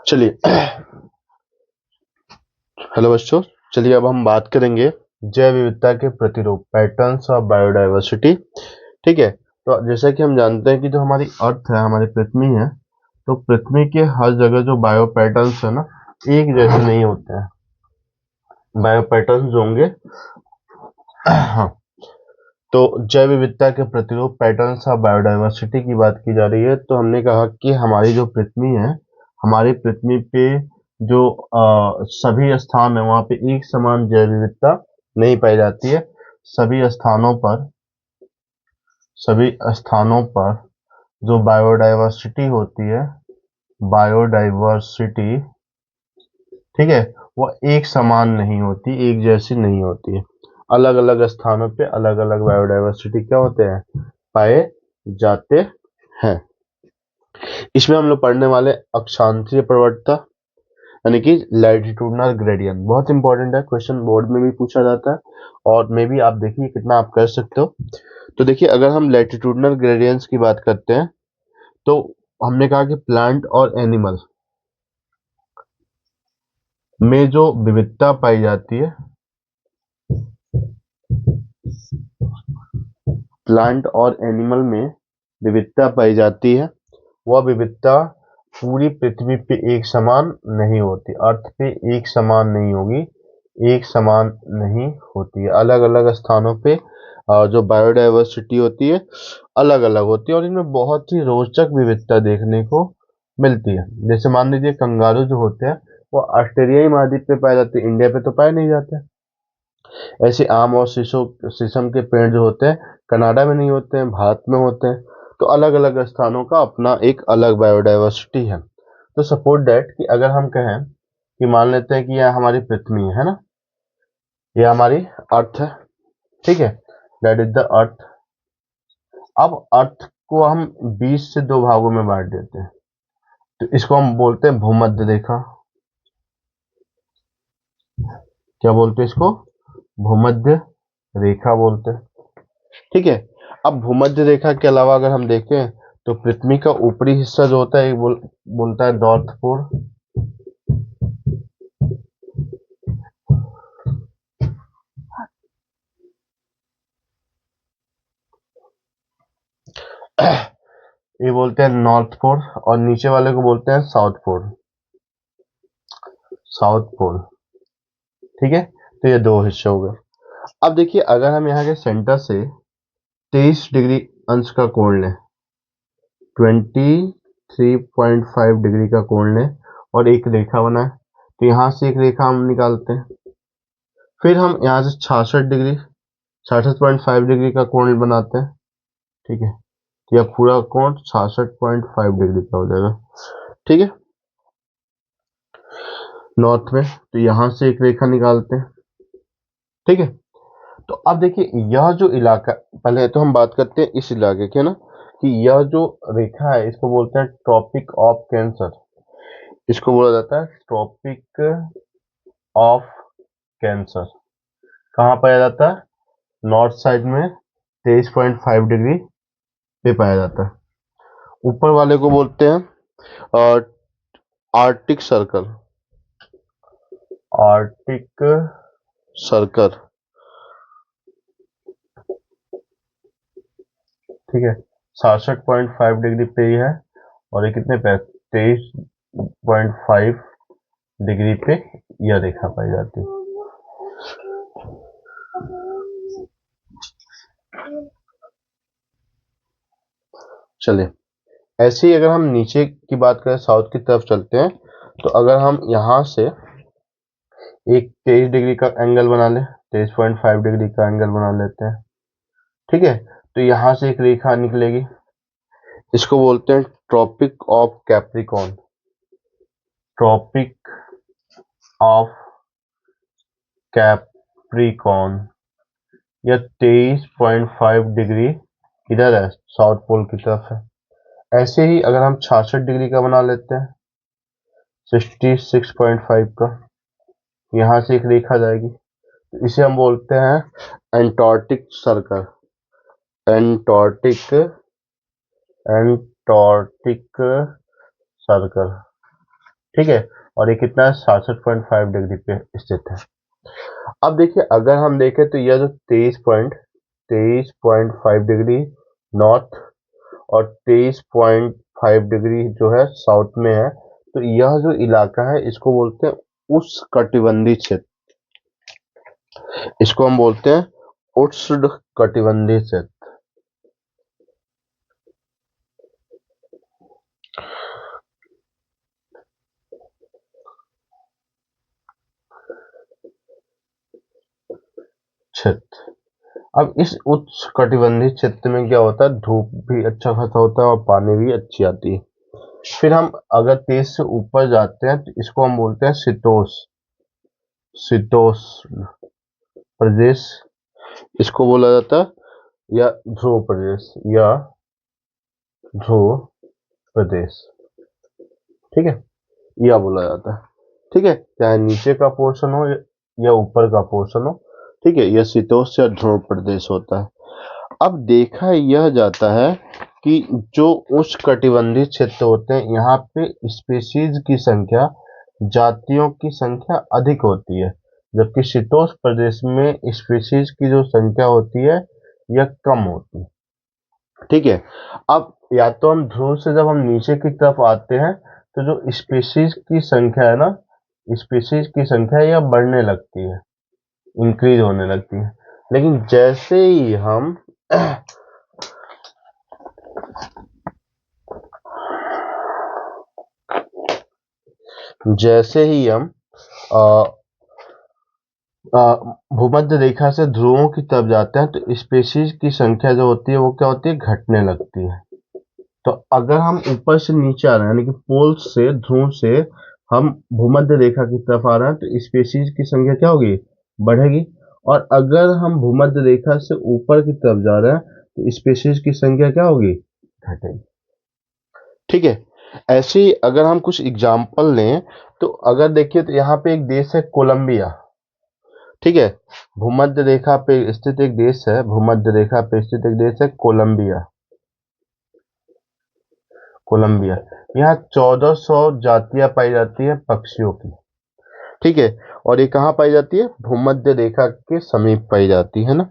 चलिए हेलो बच्चों, चलिए अब हम बात करेंगे जैव विविधता के प्रतिरूप पैटर्न्स ऑफ बायोडायवर्सिटी। ठीक है, तो जैसा कि हम जानते हैं कि जो हमारी अर्थ है, हमारी पृथ्वी है, तो पृथ्वी के हर जगह जो बायो पैटर्न्स है ना, एक जैसे नहीं होते हैं। बायो पैटर्न्स जो होंगे हाँ, तो जैव विविधता के प्रतिरूप पैटर्न्स ऑफ बायोडायवर्सिटी की बात की जा रही है। तो हमने कहा कि हमारी जो पृथ्वी है, हमारी पृथ्वी पे जो सभी स्थान है वहां पे एक समान जैव विविधता नहीं पाई जाती है। सभी स्थानों पर जो बायोडायवर्सिटी होती है, बायोडायवर्सिटी, ठीक है, वो एक समान नहीं होती, एक जैसी नहीं होती है। अलग अलग स्थानों पे अलग अलग बायोडायवर्सिटी क्या होते हैं, पाए जाते हैं। इसमें हम लोग पढ़ने वाले अक्षांशीय प्रवणता यानी कि लैटिट्यूडनल ग्रेडियंट, बहुत इंपॉर्टेंट है, क्वेश्चन बोर्ड में भी पूछा जाता है और मे भी आप देखिए कितना आप कर सकते हो। तो देखिए, अगर हम लैटिट्यूडनल ग्रेडियंट्स की बात करते हैं तो हमने कहा कि प्लांट और एनिमल में जो विविधता पाई जाती है, प्लांट और एनिमल में विविधता पाई जाती है, वह विविधता पूरी पृथ्वी पे एक समान नहीं होती, अर्थ पे एक समान नहीं होगी, एक समान नहीं होती है। अलग अलग स्थानों पे जो बायोडायवर्सिटी होती है अलग अलग होती है और इनमें बहुत ही रोचक विविधता देखने को मिलती है। जैसे मान लीजिए कंगारू जो होते हैं वो ऑस्ट्रेलियाई महाद्वीप पे पाए जाते हैं, इंडिया पे तो पाए नहीं जाते। ऐसे आम और शीशम के पेड़ जो होते हैं कनाडा में नहीं होते हैं, भारत में होते हैं। तो अलग अलग स्थानों का अपना एक अलग बायोडायवर्सिटी है। तो सपोज दैट कि अगर हम कहें कि मान लेते हैं कि यह हमारी पृथ्वी है ना, यह हमारी अर्थ है, ठीक है, दैट इज द अर्थ। अब अर्थ को हम 20 से दो भागों में बांट देते हैं, तो इसको हम बोलते हैं भूमध्य रेखा। क्या बोलते हैं इसको? भूमध्य रेखा बोलते हैं, ठीक है। अब भूमध्य रेखा के अलावा अगर हम देखें तो पृथ्वी का ऊपरी हिस्सा जो होता है बोलता है नॉर्थ पोल। ये बोलते हैं नॉर्थ पोल और नीचे वाले को बोलते हैं साउथ पोल, साउथ पोल, ठीक है। तो ये दो हिस्से हो गए। अब देखिए, अगर हम यहाँ के सेंटर से 23 डिग्री अंश का कोण लें, 23.5 डिग्री का कोण लें और एक रेखा बनाए, तो यहाँ से एक रेखा हम निकालते हैं। फिर हम यहाँ से 66.5 डिग्री का कोण बनाते हैं, ठीक है। तो यह पूरा कोण 66.5 डिग्री का हो जाएगा, ठीक है, नॉर्थ में। तो यहाँ से एक रेखा निकालते हैं, ठीक है। तो अब देखिए, यह जो इलाका, पहले तो हम बात करते हैं इस इलाके के ना, कि यह जो रेखा है इसको बोलते हैं ट्रॉपिक ऑफ कैंसर। इसको बोला जाता है ट्रॉपिक ऑफ कैंसर। कहाँ पाया जाता है? नॉर्थ साइड में 23.5 डिग्री पे पाया जाता है। ऊपर वाले को बोलते हैं आर्टिक सर्कल, आर्टिक सर्कल, ठीक है। 66.5 डिग्री पे ही है और ये कितने पे? 23.5 डिग्री पे यह रेखा पाई जाती है। चलिए, ऐसे ही अगर हम नीचे की बात करें, साउथ की तरफ चलते हैं, तो अगर हम यहाँ से एक 23 डिग्री का एंगल बना लें, 23.5 डिग्री का एंगल बना लेते हैं, ठीक है। तो यहाँ से एक रेखा निकलेगी, इसको बोलते हैं tropic of Capricorn, tropic of Capricorn. यह 23.5 डिग्री इधर है, साउथ पोल की तरफ है। ऐसे ही अगर हम 66 डिग्री का बना लेते हैं, 66.5 का, यहाँ से एक रेखा जाएगी, तो इसे हम बोलते हैं Antarctic circle, Antarctic, Antarctic circle, ठीक है, और ये कितना है 67.5 डिग्री पे स्थित है। अब देखिए अगर हम देखें तो यह जो 23.5 डिग्री नॉर्थ और 23.5 डिग्री जो है साउथ में है, तो यह जो इलाका है इसको बोलते हैं उष्णकटिबंधीय क्षेत्र, इसको हम बोलते हैं उष्णकटिबंधीय क्षेत्र। क्षेत्र, अब इस उष्णकटिबंधीय क्षेत्र में क्या होता है, धूप भी अच्छा खासा होता है और पानी भी अच्छी आती है। फिर हम अगर 23 से ऊपर जाते हैं तो इसको हम बोलते हैं शीतोष्ण प्रदेश, इसको बोला जाता है, या ध्रुव प्रदेश, या ध्रुव प्रदेश, ठीक है, यह बोला जाता है, ठीक है, चाहे नीचे का पोर्शन हो या ऊपर का पोर्शन हो, ठीक है, यह शीतोष्ण या ध्रुव प्रदेश होता है। अब देखा यह जाता है कि जो उष्णकटिबंधीय क्षेत्र होते हैं यहाँ पे स्पीशीज की संख्या, जातियों की संख्या अधिक होती है, जबकि शीतोष्ण प्रदेश में स्पीशीज की जो संख्या होती है यह कम होती है, ठीक है। अब या तो हम ध्रुव से जब हम नीचे की तरफ आते हैं तो जो स्पीशीज की संख्या है ना, स्पीशीज की संख्या यह बढ़ने लगती है, इंक्रीज होने लगती है, लेकिन जैसे ही हम जैसे ही हम भूमध्य रेखा से ध्रुवों की तरफ जाते हैं तो स्पीशीज की संख्या जो होती है वो क्या होती है, घटने लगती है। तो अगर हम ऊपर से नीचे आ रहे हैं यानी कि पोल से, ध्रुव से हम भूमध्य रेखा की तरफ आ रहे हैं तो स्पीशीज की संख्या क्या होगी, बढ़ेगी, और अगर हम भूमध्य रेखा से ऊपर की तरफ जा रहे हैं तो स्पीशीज की संख्या क्या होगी, घटेगी, ठीक है। ऐसे ही अगर हम कुछ एग्जाम्पल लें तो अगर देखिए तो यहाँ पे एक देश है कोलंबिया, ठीक है, भूमध्य रेखा पे स्थित एक देश है, भूमध्य रेखा पे स्थित एक देश है कोलंबिया, कोलंबिया, यहाँ 1400 जातियां पाई जाती है पक्षियों की, ठीक है, और ये कहाँ पाई जाती है, भूमध्य रेखा के समीप पाई जाती है ना।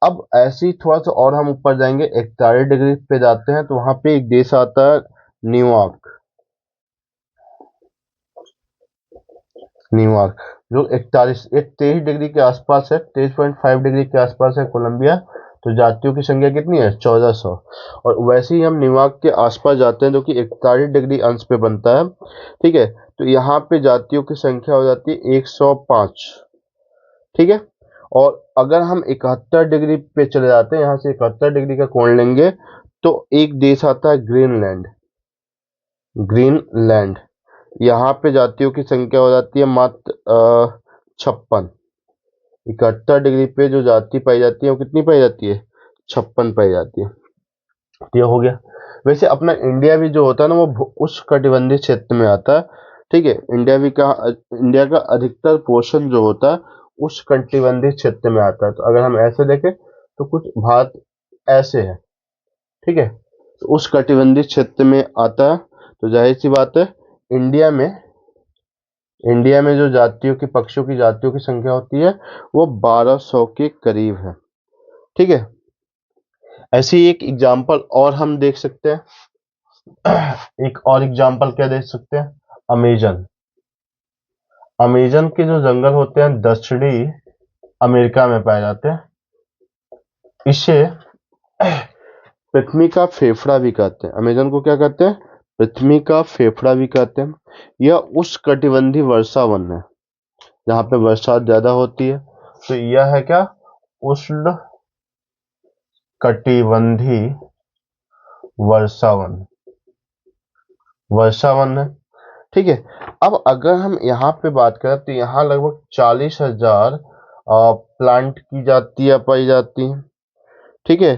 अब ऐसे ही थोड़ा सा और हम ऊपर जाएंगे, 41 डिग्री पे जाते हैं तो वहां पे एक देश आता है न्यूयॉर्क, न्यूयॉर्क जो 23 डिग्री के आसपास है, 23.5 डिग्री के आसपास है कोलंबिया, तो जातियों की संख्या कितनी है, 1400, और वैसे ही हम न्यूयॉर्क के आसपास जाते हैं जो कि 41 डिग्री अंश पे बनता है, ठीक है, तो यहाँ पे जातियों की संख्या हो जाती है 105, ठीक है, और अगर हम 71 डिग्री पे चले जाते हैं, यहाँ से 71 डिग्री का कोण लेंगे तो एक देश आता है ग्रीनलैंड, ग्रीनलैंड, यहाँ पे जातियों की संख्या हो जाती है मात्र 56, 71 डिग्री पे जो जाति पाई जाती है वो कितनी पाई जाती है, 56 पाई जाती है, तो ये हो गया। वैसे अपना इंडिया भी जो होता है ना वो उष्णकटिबंधीय क्षेत्र में आता है, ठीक है, इंडिया का अधिकतर पोर्शन जो होता है उष्णकटिबंधीय क्षेत्र में आता है, तो अगर हम ऐसे देखें तो कुछ भारत ऐसे है, ठीक है, तो उष्णकटिबंधीय क्षेत्र में आता है, तो जाहिर सी बात है इंडिया में इंडिया में जो जातियों की पक्षियों की जातियों की संख्या होती है वो 1200 के करीब है, ठीक है। ऐसे ही एक एग्जाम्पल और हम देख सकते हैं, एक और एग्जाम्पल क्या देख सकते हैं, अमेजन, अमेजन के जो जंगल होते हैं दक्षिणी अमेरिका में पाए जाते हैं, इसे पृथ्वी का फेफड़ा भी कहते हैं, अमेजन को क्या कहते हैं, पृथ्वी का फेफड़ा भी कहते हैं। यह उष्णकटिबंधीय वर्षा वन है जहाँ पे बरसात ज्यादा होती है, तो यह है क्या, उष्ण कटिबंधीय वर्षावन, वर्षावन है, ठीक है। अब अगर हम यहाँ पे बात करें तो यहाँ लगभग 40,000 प्लांट की जातियां पाई जाती हैं, ठीक है,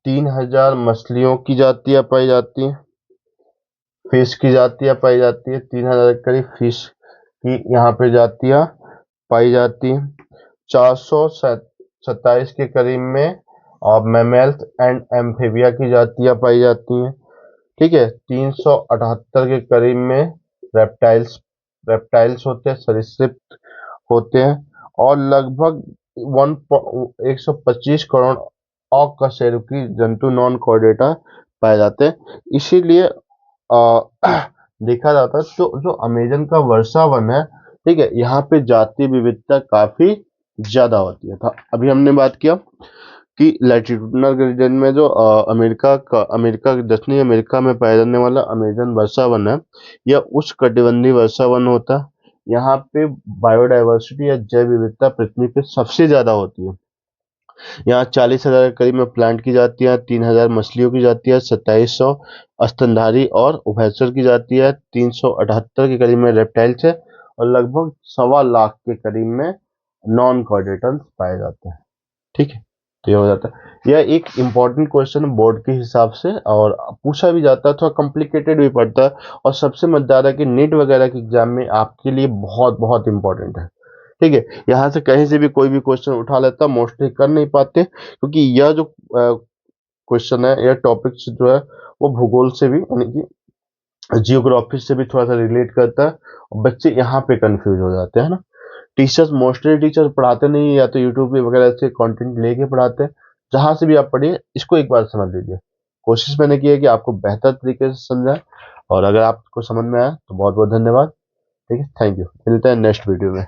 3,000 मछलियों की जातियां पाई जाती हैं, फिश की जातियां पाई जाती है, 3,000 के करीब फिश की यहाँ पे जातियां पाई जाती हैं, 427 के करीब में और मैमल्स एंड एम्फीबिया की जातियां पाई जाती हैं, ठीक है, 378 के करीब में रेप्टाइल्स होते हैं, सरीसृप होते हैं, और लगभग 125 करोड़ अकशेरुकी जंतु नॉन कॉर्डेटा पाए जाते हैं। इसीलिए देखा जाता है जो जो अमेजन का वर्षा वन है, ठीक है, यहाँ पे जाति विविधता काफी ज्यादा होती है। अभी हमने बात किया कि लैटिट्यूडनल रीजन में जो अमेरिका दक्षिणी अमेरिका में पाया जाने वाला अमेजन वर्षा वन है, यह उष्णकटिबंधीय वर्षा वन होता है। यहाँ पे बायोडायवर्सिटी या जैव विविधता पृथ्वी पे सबसे ज्यादा होती है। यहाँ 40,000 के करीब में प्लांट की जाती है, 3,000 मछलियों की जाती है, 2700 स्तनधारी और उभयचर की जाती है, 378 के करीब में रेप्टाइल्स है, और लगभग 1.25 लाख के करीब में नॉन कॉर्डेटल्स पाए जाते हैं। ठीक है, तो ये हो जाता है। यह एक इम्पॉर्टेंट क्वेश्चन बोर्ड के हिसाब से, और पूछा भी जाता है, थोड़ा कॉम्प्लिकेटेड भी पड़ता है, और सबसे मजेदार है कि नीट वगैरह के एग्जाम में आपके लिए बहुत बहुत इंपॉर्टेंट है। ठीक है, यहाँ से कहीं से भी कोई भी क्वेश्चन उठा लेता, मोस्टली कर नहीं पाते, क्योंकि यह जो क्वेश्चन है, यह टॉपिक जो है वो भूगोल से भी, यानी कि जियोग्राफी से भी थोड़ा सा रिलेट करता है, और बच्चे यहाँ पे कंफ्यूज हो जाते हैं ना। टीचर्स मोस्टली टीचर पढ़ाते नहीं, या तो यूट्यूब पे वगैरह से कंटेंट लेके पढ़ाते हैं। जहां से भी आप पढ़िए, इसको एक बार समझ लीजिए। कोशिश मैंने की है कि आपको बेहतर तरीके से समझाएं, और अगर आपको समझ में आया तो बहुत बहुत धन्यवाद। ठीक है, थैंक यू, मिलते हैं नेक्स्ट वीडियो में।